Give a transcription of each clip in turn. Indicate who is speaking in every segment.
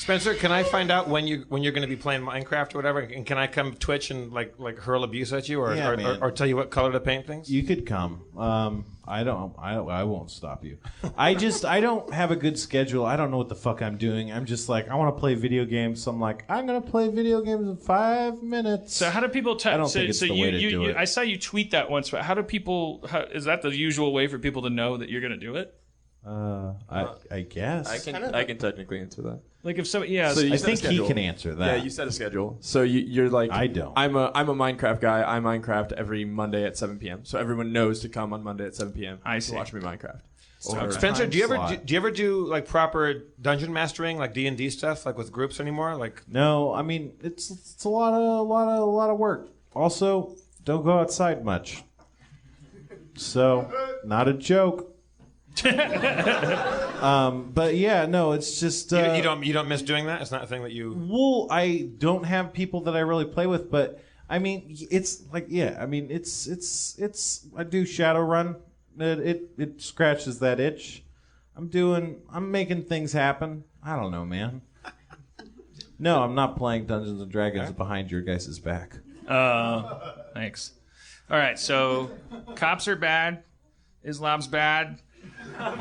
Speaker 1: Spencer, can I find out when you're going to be playing Minecraft or whatever? And can I come Twitch and like hurl abuse at you or tell you what color to paint things?
Speaker 2: You could come. I won't stop you. I don't have a good schedule. I don't know what the fuck I'm doing. I'm just like, I want to play video games. So I'm like, I'm going to play video games in 5 minutes.
Speaker 3: So how do people
Speaker 2: I don't think it's the way to do it.
Speaker 3: I saw you tweet that once, but how do people, is that the usual way for people to know that you're going to do it?
Speaker 2: I guess.
Speaker 4: I can technically answer that.
Speaker 3: Like if somebody, yeah.
Speaker 4: So
Speaker 2: I think he can answer that.
Speaker 4: Yeah, you set a schedule. So you're like,
Speaker 2: I don't.
Speaker 4: I'm a Minecraft guy. I Minecraft every Monday at 7 p.m. So everyone knows to come on Monday at 7 p.m.
Speaker 3: I see.
Speaker 4: to watch me Minecraft.
Speaker 1: Spencer, do you ever do like proper dungeon mastering, like D&D stuff, like with groups anymore? Like
Speaker 2: No, I mean it's a lot of work. Also, don't go outside much. So, not a joke. But yeah, no, it's just
Speaker 1: you don't miss doing that. It's not a thing that you.
Speaker 2: Well, I don't have people that I really play with, but I mean, it's like I mean, it's I do Shadowrun. It scratches that itch. I'm making things happen. I don't know, man. No, I'm not playing Dungeons and Dragons behind your guys' back.
Speaker 3: Thanks. All right, so cops are bad, Islam's bad.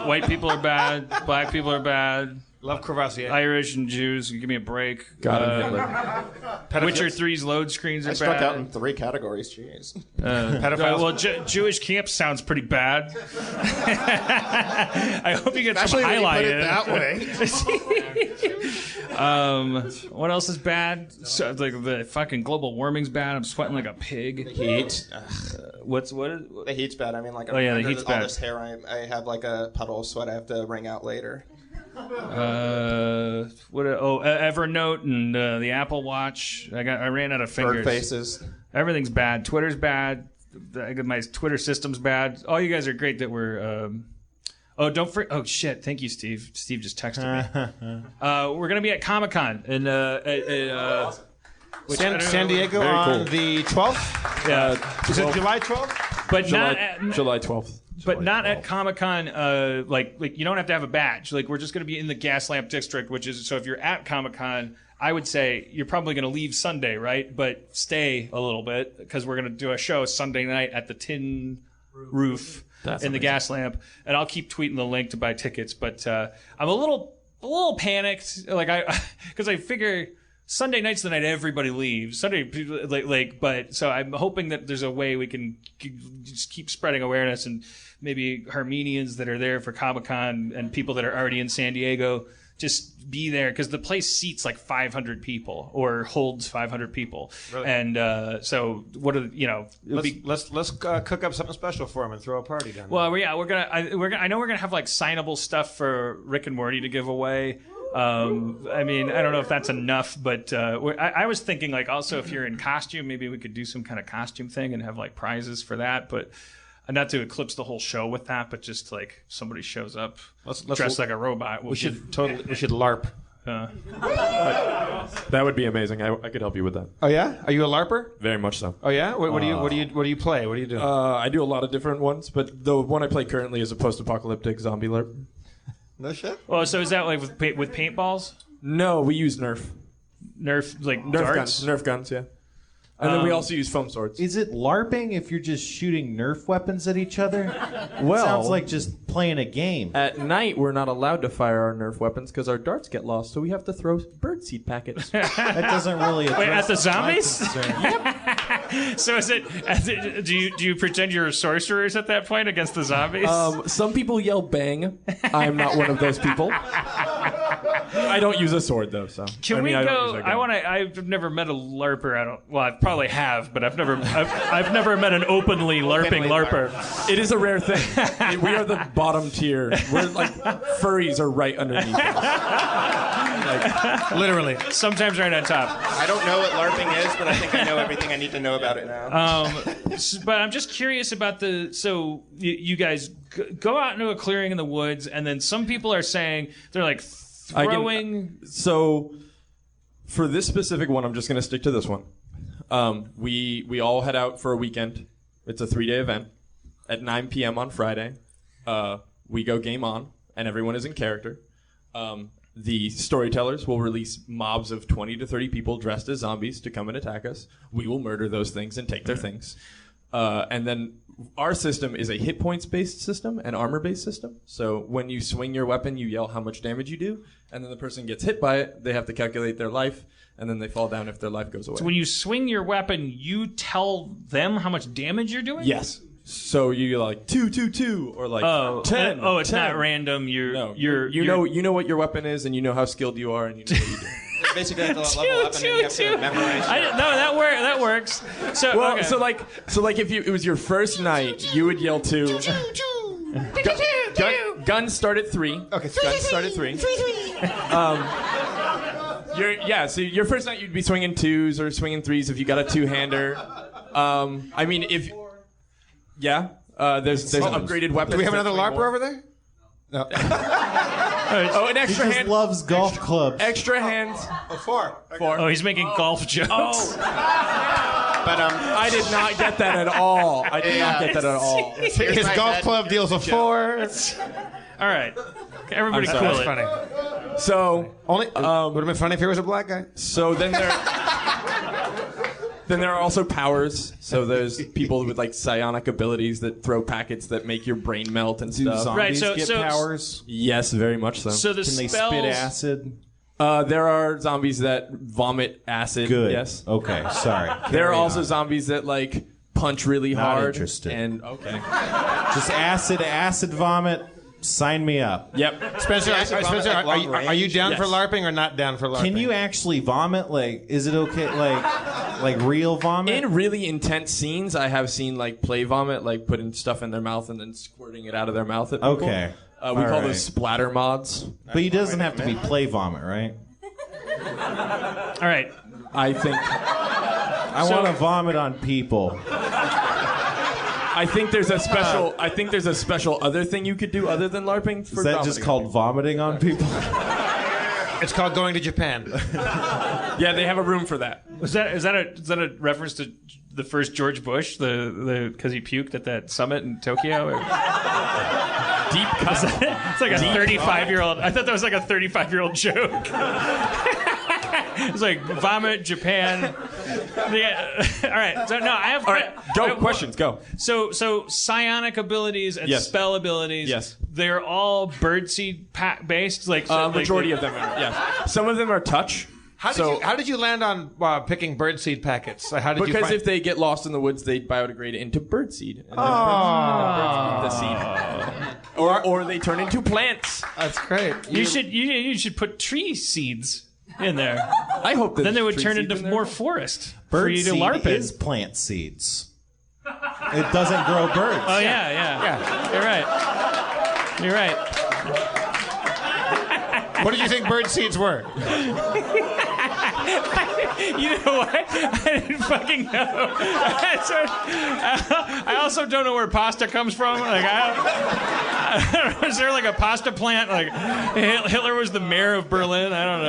Speaker 3: White people are bad. Black people are bad.
Speaker 1: Love Crevassier.
Speaker 3: Irish and Jews. Give me a break. Witcher 3's load screens are
Speaker 5: I struck
Speaker 3: bad.
Speaker 5: out in 3 categories. Jeez.
Speaker 1: Pedophiles.
Speaker 3: Jewish camp sounds pretty bad. I hope you get
Speaker 5: Especially
Speaker 3: some
Speaker 5: when you put
Speaker 3: highlighted.
Speaker 5: it that way.
Speaker 3: What else is bad? So, like the fucking global warming's bad. I'm sweating like a pig.
Speaker 5: The heat.
Speaker 3: The
Speaker 5: heat's bad. I mean, like,
Speaker 3: the
Speaker 5: under
Speaker 3: heat's
Speaker 5: all
Speaker 3: bad.
Speaker 5: this hair, I have like a puddle of sweat I have to wring out later.
Speaker 3: Evernote and the Apple Watch. I ran out of fingers.
Speaker 5: Bird faces.
Speaker 3: Everything's bad. Twitter's bad. My Twitter system's bad. All you guys are great that we're. Oh shit! Thank you, Steve. Steve just texted me. We're gonna be at Comic-Con in
Speaker 1: San Diego on the 12th.
Speaker 3: Yeah,
Speaker 1: is it July 12th?
Speaker 3: But
Speaker 4: July 12th.
Speaker 3: But not at Comic-Con, like you don't have to have a badge. Like, we're just going to be in the Gaslamp District, which is, so if you're at Comic-Con, I would say you're probably going to leave Sunday, right? But stay a little bit, because we're going to do a show Sunday night at the Tin Roof in the Gaslamp. And I'll keep tweeting the link to buy tickets. But I'm a little panicked, because I figure Sunday night's the night everybody leaves. But so I'm hoping that there's a way we can just keep spreading awareness, and maybe Armenians that are there for Comic-Con and people that are already in San Diego just be there, because the place seats like 500 people or holds 500 people.
Speaker 1: Really?
Speaker 3: And so what are
Speaker 1: let's cook up something special for them and throw a party down there.
Speaker 3: Well, yeah, I know we're gonna have like signable stuff for Rick and Morty to give away. I mean, I don't know if that's enough, but I was thinking, like, also if you're in costume, maybe we could do some kind of costume thing and have like prizes for that. But not to eclipse the whole show with that, but just like somebody shows up dressed like a robot.
Speaker 1: We should LARP.
Speaker 4: That would be amazing. I could help you with that.
Speaker 1: Oh yeah, are you a LARPer?
Speaker 4: Very much so.
Speaker 1: Oh yeah, what do you play? What do you do?
Speaker 4: I do a lot of different ones, but the one I play currently is a post-apocalyptic zombie LARP.
Speaker 5: No shit.
Speaker 3: Well, so is that like with paintballs?
Speaker 4: No, we use Nerf.
Speaker 3: Nerf
Speaker 4: Nerf
Speaker 3: darts?
Speaker 4: guns. Nerf guns, yeah. And then we also use foam swords.
Speaker 2: Is it LARPing if you're just shooting Nerf weapons at each other?
Speaker 4: Well,
Speaker 2: sounds like just playing a game.
Speaker 4: At night, we're not allowed to fire our Nerf weapons because our darts get lost, so we have to throw birdseed packets.
Speaker 2: That doesn't really address
Speaker 3: Wait, at the
Speaker 2: my
Speaker 3: zombies?
Speaker 2: concern.
Speaker 3: So is it? Do you pretend you're sorcerers at that point against the zombies?
Speaker 4: Some people yell bang. I'm not one of those people. I don't use a sword though, so.
Speaker 3: Can we
Speaker 4: I don't
Speaker 3: go?
Speaker 4: use a gun.
Speaker 3: I've never met a LARPer. I probably have, but I've never met an openly LARPing LARPer.
Speaker 4: It is a rare thing. We are the bottom tier. We're like furries are right underneath us.
Speaker 1: Literally.
Speaker 3: Sometimes right on top.
Speaker 5: I don't know what LARPing is, but I think I know everything I need to know about it now.
Speaker 3: But I'm just curious about so you guys go out into a clearing in the woods, and then some people are saying they're like throwing.
Speaker 4: So for this specific one, I'm just going to stick to this one. We all head out for a weekend. It's a 3-day event. At 9 p.m. on Friday, we go game on, and everyone is in character. The storytellers will release mobs of 20 to 30 people dressed as zombies to come and attack us. We will murder those things and take their things. And then our system is a hit points based system and armor based system. So when you swing your weapon, you yell how much damage you do, and then the person gets hit by it. They have to calculate their life, and then they fall down if their life goes away.
Speaker 3: So when you swing your weapon, you tell them how much damage you're doing?
Speaker 4: Yes. So you're like 2, 2, 2, or like 10.
Speaker 3: It's
Speaker 4: 10.
Speaker 3: not random. You
Speaker 4: know what your weapon is, and you know how skilled you are, and you know what you do.
Speaker 5: Basically, have to level up, and then you have to memorize.
Speaker 3: That works. So
Speaker 4: Well,
Speaker 3: okay.
Speaker 4: so like if it was your first night, you would yell 2. Guns start at 3.
Speaker 5: Okay, guns start at 3.
Speaker 4: So your first night you'd be swinging 2s or swinging 3s if you got a 2-hander. I mean if there's upgraded weapons.
Speaker 1: Do we have another LARPer over there? No.
Speaker 4: An
Speaker 2: He
Speaker 4: extra
Speaker 2: just
Speaker 4: hand.
Speaker 2: loves golf clubs.
Speaker 4: Extra hands.
Speaker 5: 4.
Speaker 3: Oh, he's making golf jokes.
Speaker 5: But
Speaker 4: I did not get that at all. I did not get that at all.
Speaker 1: His golf club deals a 4.
Speaker 3: All right. Everybody
Speaker 1: That's
Speaker 3: cool it.
Speaker 1: funny.
Speaker 4: So
Speaker 1: Only would have been funny if he was a black guy.
Speaker 4: So then there are also powers. So there's people with like psionic abilities that throw packets that make your brain melt and
Speaker 2: Do
Speaker 4: stuff.
Speaker 2: zombies
Speaker 3: Right,
Speaker 2: get
Speaker 3: so-
Speaker 2: powers?
Speaker 4: Yes, very much so.
Speaker 3: So the
Speaker 2: Can they
Speaker 3: spells.
Speaker 2: spit acid?
Speaker 4: There are zombies that vomit acid.
Speaker 2: Good.
Speaker 4: Yes.
Speaker 2: Okay, sorry.
Speaker 4: There are
Speaker 2: Carry
Speaker 4: also
Speaker 2: on.
Speaker 4: zombies that like punch really
Speaker 2: Not
Speaker 4: hard.
Speaker 2: interested.
Speaker 4: And okay.
Speaker 2: Just acid vomit. Sign me up.
Speaker 4: Yep.
Speaker 1: Spencer,
Speaker 5: Spencer,
Speaker 1: are you down for
Speaker 4: Yes.
Speaker 1: LARPing or not down for LARPing?
Speaker 2: Can you actually vomit? Like, is it okay? Like real vomit?
Speaker 4: In really intense scenes, I have seen like play vomit, like putting stuff in their mouth and then squirting it out of their mouth at people.
Speaker 2: Okay.
Speaker 4: We
Speaker 2: All
Speaker 4: call
Speaker 2: right.
Speaker 4: those splatter mods.
Speaker 2: But he doesn't have to be play vomit, right?
Speaker 3: All right.
Speaker 4: I think.
Speaker 2: I want to vomit on people.
Speaker 4: I think there's a special. I think there's a special other thing you could do other than LARPing. For
Speaker 2: Is that just
Speaker 4: vomiting.
Speaker 2: called vomiting on people?
Speaker 1: It's called going to Japan.
Speaker 4: Yeah, they have a room for that.
Speaker 3: Is that a reference to the first George Bush, the because he puked at that summit in Tokyo? Or?
Speaker 4: Deep cut.
Speaker 3: It's like a 35-year-old. I thought that was like a 35-year-old joke. It's like vomit, Japan. Yeah. All right. So no, I have.
Speaker 4: All right, go. Questions, go.
Speaker 3: So psionic abilities and
Speaker 4: Yes.
Speaker 3: spell abilities.
Speaker 4: Yes.
Speaker 3: They're all birdseed based.
Speaker 4: Majority of them are. Yes. Some of them are touch.
Speaker 1: How did you land on picking birdseed packets? How did you
Speaker 4: Because
Speaker 1: find...
Speaker 4: if they get lost in the woods, they biodegrade into birdseed. And then birds eat the seed. Or they turn into plants.
Speaker 1: That's great.
Speaker 3: You should put tree seeds in there.
Speaker 4: I hope that
Speaker 3: Then they would
Speaker 4: tree
Speaker 3: turn
Speaker 4: seed
Speaker 3: into
Speaker 4: in there.
Speaker 3: more forest for
Speaker 2: Bird
Speaker 3: you to
Speaker 2: seed
Speaker 3: LARP in.
Speaker 2: is plant seeds. It doesn't grow birds.
Speaker 3: Oh yeah. You're right.
Speaker 1: What did you think bird seeds were?
Speaker 3: You know what? I didn't fucking know. I also don't know where pasta comes from. Like, I don't know, is there like a pasta plant? Like Hitler was the mayor of Berlin. I don't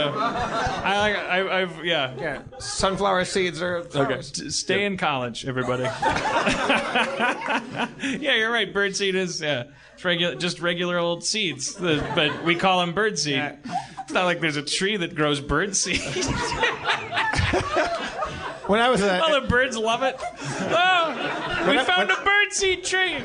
Speaker 3: know.
Speaker 1: Yeah. Sunflower seeds are flowers.
Speaker 3: Stay in college, everybody. Yeah, you're right. Birdseed is it's just regular old seeds, but we call them birdseed.
Speaker 1: Yeah.
Speaker 3: It's not like there's a tree that grows birdseed.
Speaker 1: When I was
Speaker 3: All the birds love it. Oh, we found a birdseed tree.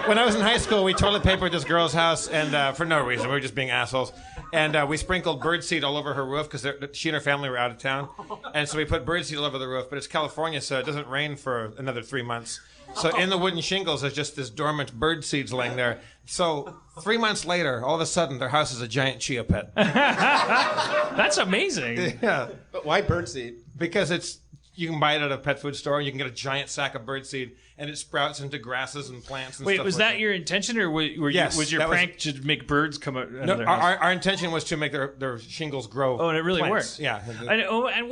Speaker 1: when I was in high school, we toilet papered this girl's house, and for no reason, we were just being assholes. And we sprinkled birdseed all over her roof because she and her family were out of town, and so we put birdseed all over the roof. But it's California, so it doesn't rain for another 3 months. So in the wooden shingles, there's just this dormant bird seeds laying there. So 3 months later, all of a sudden, their house is a giant chia pet.
Speaker 3: That's amazing.
Speaker 1: Yeah,
Speaker 5: But why birdseed?
Speaker 1: because you can buy it at a pet food store. You can get a giant sack of birdseed, and it sprouts into grasses and plants and
Speaker 3: Wait,
Speaker 1: stuff
Speaker 3: was
Speaker 1: like
Speaker 3: that your intention, or
Speaker 1: Yes,
Speaker 3: was your
Speaker 1: that was-
Speaker 3: prank to make birds come out of
Speaker 1: No,
Speaker 3: their house?
Speaker 1: our intention was to make their shingles grow.
Speaker 3: Oh, and it really
Speaker 1: plants.
Speaker 3: worked.
Speaker 1: Yeah.
Speaker 3: And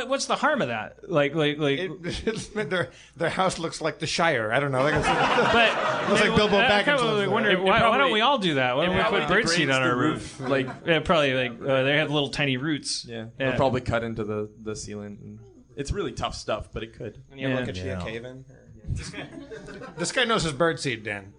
Speaker 3: what's the harm of that? Like,
Speaker 1: Their house looks like the Shire. I don't know.
Speaker 3: but
Speaker 1: looks like Bilbo
Speaker 3: I
Speaker 1: Baggins
Speaker 3: kinda
Speaker 1: lives there.
Speaker 3: wonder, why don't we all do that? Why don't we put birdseed on our roof?
Speaker 4: Like,
Speaker 3: Yeah, probably they have little tiny roots.
Speaker 4: yeah, they'll probably cut into the ceiling. And it's really tough stuff, but it could.
Speaker 5: And you have like a
Speaker 3: Yeah.
Speaker 5: chia cave in?
Speaker 1: This guy knows his birdseed, Dan.